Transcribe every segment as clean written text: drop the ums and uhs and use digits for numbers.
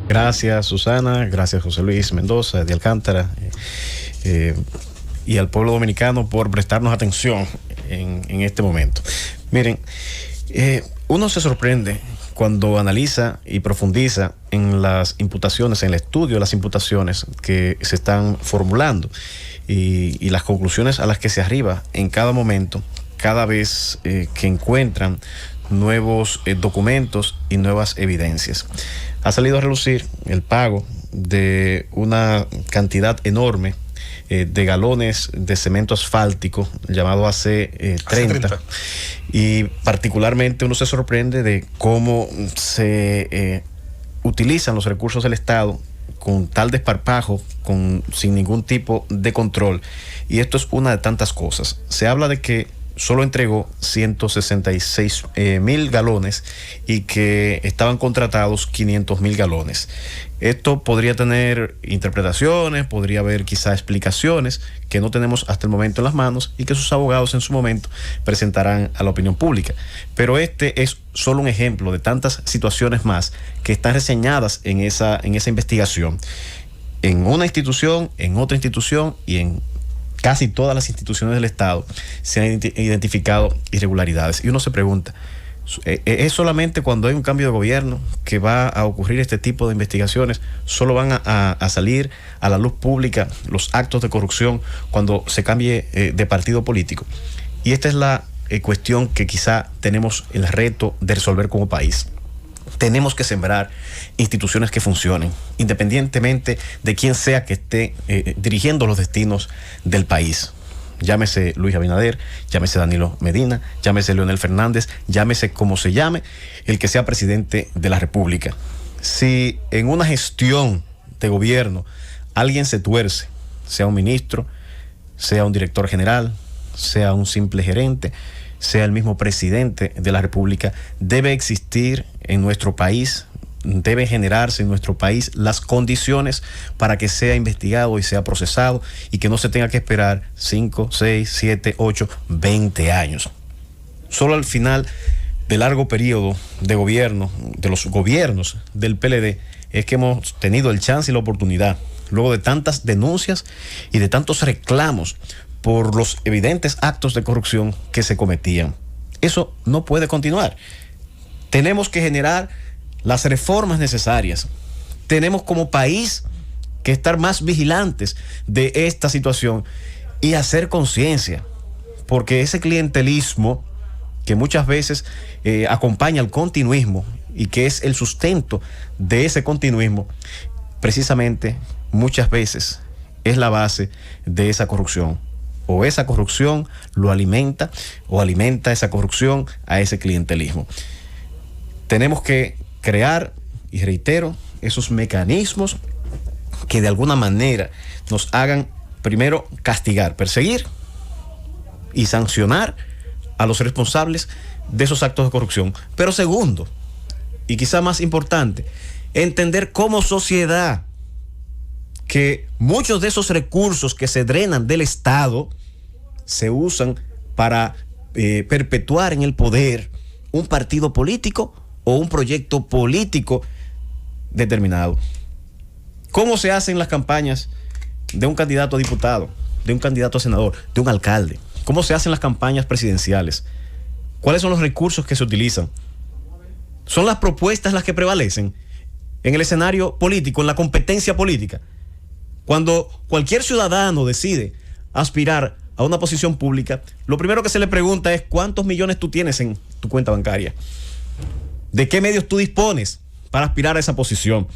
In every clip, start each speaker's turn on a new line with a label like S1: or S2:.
S1: Gracias, Susana, gracias, José Luis Mendoza de Alcántara, y al pueblo dominicano por prestarnos atención en este momento. Miren, uno se sorprende cuando analiza y profundiza en las imputaciones, en el estudio de las imputaciones que se están formulando y las conclusiones a las que se arriba en cada momento, cada vez que encuentran nuevos documentos y nuevas evidencias. Ha salido a relucir el pago de una cantidad enorme de galones de cemento asfáltico llamado AC30, y particularmente uno se sorprende de cómo se utilizan los recursos del Estado con tal desparpajo, sin ningún tipo de control, y esto es una de tantas cosas. Se habla de que solo entregó 166,000 galones y que estaban contratados 500,000 galones. Esto podría tener interpretaciones, podría haber quizá explicaciones que no tenemos hasta el momento en las manos y que sus abogados en su momento presentarán a la opinión pública. Pero este es solo un ejemplo de tantas situaciones más que están reseñadas en esa investigación, en una institución, en otra institución y en casi todas las instituciones del Estado se han identificado irregularidades. Y uno se pregunta, ¿es solamente cuando hay un cambio de gobierno que va a ocurrir este tipo de investigaciones? ¿Solo van a salir a la luz pública los actos de corrupción cuando se cambie de partido político? Y esta es la cuestión que quizá tenemos el reto de resolver como país. Tenemos que sembrar instituciones que funcionen, independientemente de quién sea que esté dirigiendo los destinos del país. Llámese Luis Abinader, llámese Danilo Medina, llámese Leonel Fernández, llámese como se llame, el que sea presidente de la República. Si en una gestión de gobierno alguien se tuerce, sea un ministro, sea un director general, sea un simple gerente, sea el mismo presidente de la República, debe existir en nuestro país, debe generarse en nuestro país las condiciones para que sea investigado y sea procesado y que no se tenga que esperar 5, 6, 7, 8, 20 años. Solo al final de largo periodo de gobierno, de los gobiernos del PLD, es que hemos tenido el chance y la oportunidad, luego de tantas denuncias y de tantos reclamos por los evidentes actos de corrupción que se cometían. Eso no puede continuar. Tenemos que generar las reformas necesarias. Tenemos como país que estar más vigilantes de esta situación y hacer conciencia, porque ese clientelismo que muchas veces acompaña al continuismo y que es el sustento de ese continuismo, precisamente muchas veces es la base de esa corrupción. O esa corrupción lo alimenta o alimenta esa corrupción a ese clientelismo. Tenemos que crear, y reitero, esos mecanismos que de alguna manera nos hagan, primero, castigar, perseguir y sancionar a los responsables de esos actos de corrupción. Pero segundo, y quizá más importante, entender como sociedad que muchos de esos recursos que se drenan del Estado se usan para perpetuar en el poder un partido político o un proyecto político determinado. ¿Cómo se hacen las campañas de un candidato a diputado, de un candidato a senador, de un alcalde? ¿Cómo se hacen las campañas presidenciales? ¿Cuáles son los recursos que se utilizan? ¿Son las propuestas las que prevalecen en el escenario político, en la competencia política? Cuando cualquier ciudadano decide aspirar a una posición pública, lo primero que se le pregunta es ¿cuántos millones tú tienes en tu cuenta bancaria? ¿De qué medios tú dispones para aspirar a esa posición?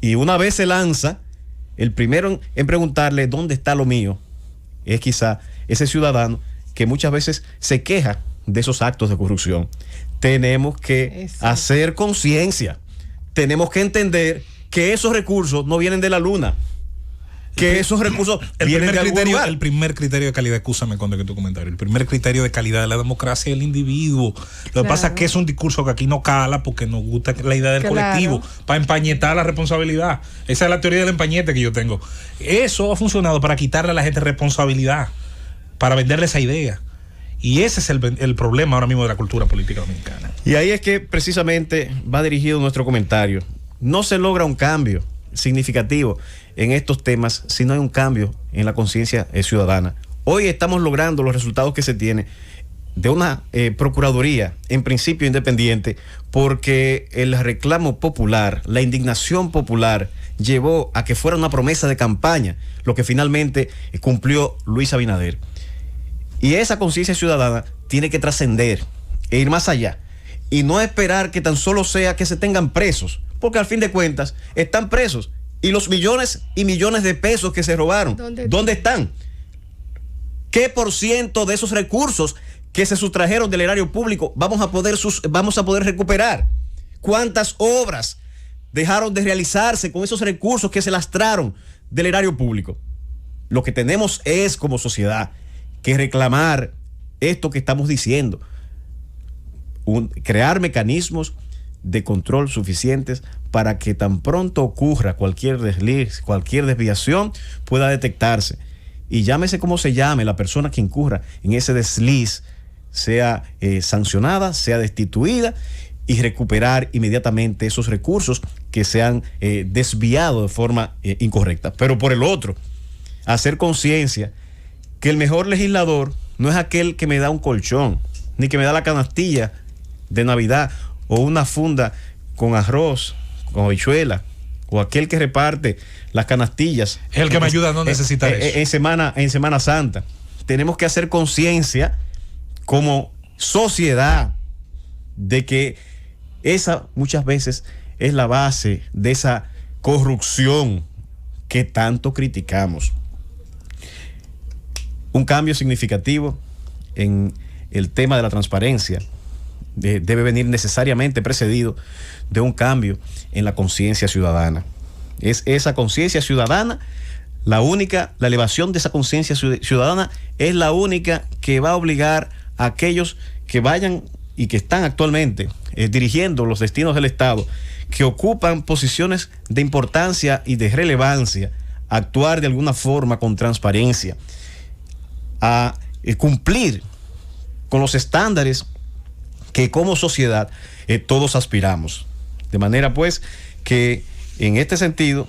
S1: Y una vez se lanza, el primero en preguntarle ¿dónde está lo mío? Es quizá ese ciudadano que muchas veces se queja de esos actos de corrupción. Tenemos que hacer conciencia, tenemos que entender que esos recursos no vienen de la luna, que esos recursos vienen de algún lugar.
S2: El primer criterio de calidad, escúchame con tu comentario, el primer criterio de calidad de la democracia es el individuo. Lo que pasa es que es un discurso que aquí no cala porque nos gusta la idea del colectivo, para empañetar la responsabilidad. Esa es la teoría del empañete que yo tengo. Eso ha funcionado para quitarle a la gente responsabilidad, para venderle esa idea. Y ese es el problema ahora mismo de la cultura política dominicana.
S1: Y ahí es que precisamente va dirigido nuestro comentario. no se logra un cambio significativo en estos temas si no hay un cambio en la conciencia ciudadana. Hoy estamos logrando los resultados que se tiene de una procuraduría en principio independiente, porque el reclamo popular, la indignación popular llevó a que fuera una promesa de campaña lo que finalmente cumplió Luis Abinader. Y esa conciencia ciudadana tiene que trascender e ir más allá y no esperar que tan solo sea que se tengan presos, porque al fin de cuentas están presos. Y los millones y millones de pesos que se robaron, ¿dónde están? ¿Qué por ciento de esos recursos que se sustrajeron del erario público vamos a poder recuperar? ¿Cuántas obras dejaron de realizarse con esos recursos que se lastraron del erario público? Lo que tenemos es, como sociedad, que reclamar esto que estamos diciendo, crear mecanismos de control suficientes para que tan pronto ocurra cualquier desliz, cualquier desviación, pueda detectarse. Y llámese como se llame, la persona que incurra en ese desliz sea sancionada, sea destituida, y recuperar inmediatamente esos recursos que se han desviado de forma incorrecta. Pero por el otro, hacer conciencia que el mejor legislador no es aquel que me da un colchón, ni que me da la canastilla de Navidad o una funda con arroz, con habichuela, o aquel que reparte las canastillas.
S2: Es el que me ayuda a no necesitar eso.
S1: En Semana Santa. Tenemos que hacer conciencia como sociedad de que esa muchas veces es la base de esa corrupción que tanto criticamos. Un cambio significativo en el tema de la transparencia debe venir necesariamente precedido de un cambio en la conciencia ciudadana. Es esa conciencia ciudadana la elevación de esa conciencia ciudadana es la única que va a obligar a aquellos que vayan y que están actualmente dirigiendo los destinos del Estado, que ocupan posiciones de importancia y de relevancia, a actuar de alguna forma con transparencia, a cumplir con los estándares que como sociedad todos aspiramos. De manera pues que en este sentido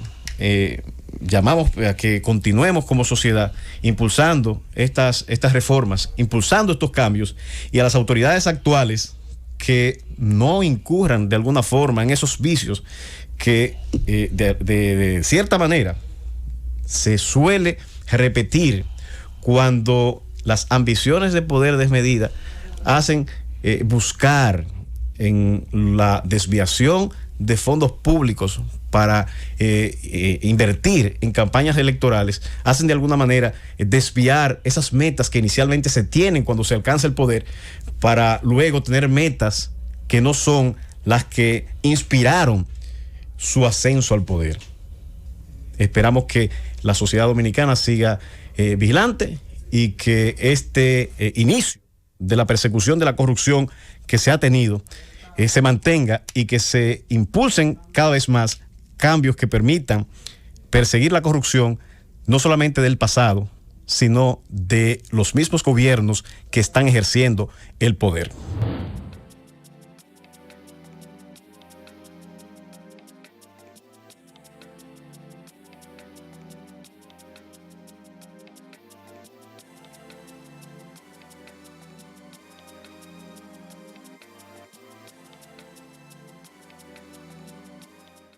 S1: llamamos a que continuemos como sociedad impulsando estas reformas, impulsando estos cambios, y a las autoridades actuales que no incurran de alguna forma en esos vicios que de cierta manera se suele repetir cuando las ambiciones de poder desmedida hacen buscar en la desviación de fondos públicos para invertir en campañas electorales, hacen de alguna manera desviar esas metas que inicialmente se tienen cuando se alcanza el poder, para luego tener metas que no son las que inspiraron su ascenso al poder. Esperamos que la sociedad dominicana siga vigilante y que este inicio de la persecución de la corrupción que se ha tenido se mantenga, y que se impulsen cada vez más cambios que permitan perseguir la corrupción, no solamente del pasado, sino de los mismos gobiernos que están ejerciendo el poder.